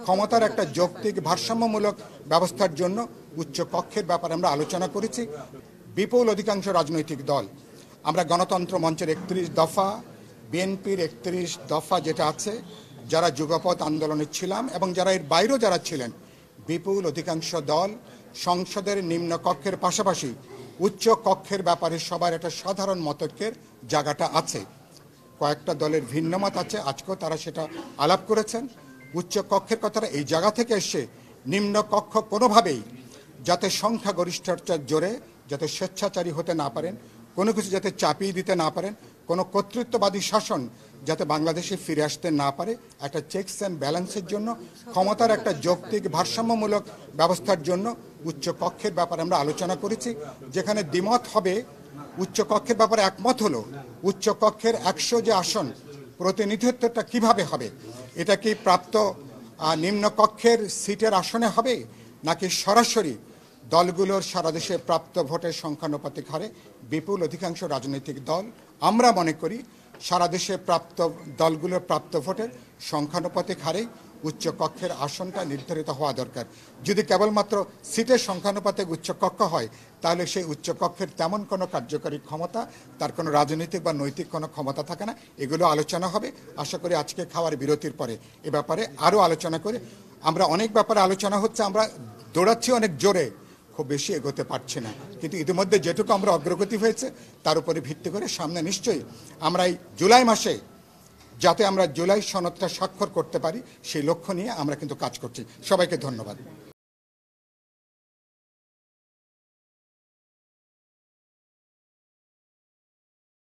ক্ষমতার একটা যৌক্তিক ভারসাম্যমূলক ব্যবস্থার জন্য উচ্চ কক্ষের ব্যাপারে আমরা আলোচনা করেছি। বিপুল অধিকাংশ রাজনৈতিক দল আমরা গণতন্ত্র মঞ্চের 31 দফা, বিএনপির 31 দফা যেটা আছে, যারা যুগপৎ আন্দোলনে ছিলাম এবং যারা এর বাইরেও যারা ছিলেন, বিপুল অধিকাংশ দল সংসদের নিম্ন কক্ষের পাশাপাশি উচ্চ কক্ষের ব্যাপারে সবার একটা সাধারণ মতৈক্যের জায়গাটা আছে। কয়েকটা দলের ভিন্ন মত আছে, আজকেও তারা সেটা আলাপ করেছেন। উচ্চ কক্ষের কথাটা এই জায়গা থেকে এসে নিম্ন কক্ষ কোনোভাবেই যাতে সংখ্যাগরিষ্ঠতার জোরে যাতে স্বেচ্ছাচারী হতে না পারেন, কোনো কিছু যাতে চাপিয়ে দিতে না পারেন, কোনো কর্তৃত্ববাদী শাসন যাতে বাংলাদেশে ফিরে আসতে না পারে, একটা চেকস অ্যান্ড ব্যালেন্সের জন্য, ক্ষমতার একটা যৌক্তিক ভারসাম্যমূলক ব্যবস্থার জন্য উচ্চ কক্ষের ব্যাপারে আমরা আলোচনা করেছি। যেখানে দ্বিমত হবে, উচ্চ কক্ষের ব্যাপারে একমত হলো উচ্চ কক্ষের 100 যে আসন প্রতিনিধিত্বটা কিভাবে হবে, এটা কি প্রাপ্ত নিম্ন কক্ষের সিটের আসনে হবে, নাকি সরাসরি দলগুলোর সারা দেশে প্রাপ্ত ভোটের সংখ্যানুপাতিক হারে বিপুল অধিকাংশ রাজনৈতিক দল আমরা মনে করি সারা দেশে প্রাপ্ত দলগুলোর প্রাপ্ত ভোটের সংখ্যানুপাতিক হারে উচ্চ কক্ষের আসনটা নির্ধারিত হওয়া দরকার। যদি কেবলমাত্র সিটের সংখ্যানুপাতিক উচ্চ কক্ষ হয়, তাহলে সেই উচ্চ কক্ষের তেমন কোনো কার্যকরী ক্ষমতা, তার কোনো রাজনৈতিক বা নৈতিক কোনো ক্ষমতা থাকে না। এগুলো আলোচনা হবে। আশা করি আজকে খাওয়ার বিরতির পরে এ ব্যাপারে আরও আলোচনা করে, আমরা অনেক ব্যাপারে আলোচনা হচ্ছে, আমরা দৌড়াচ্ছি অনেক জোরে, খুব বেশি এগোতে পারছি না, কিন্তু ইতিমধ্যে যেটুকু আমরা অগ্রগতি হয়েছে তার উপরে ভিত্তি করে সামনে নিশ্চয়ই আমরা এই জুলাই মাসে যাতে আমরা জুলাই সনদটা স্বাক্ষর করতে পারি সেই লক্ষ্য নিয়ে আমরা কিন্তু কাজ করছি। সবাইকে ধন্যবাদ।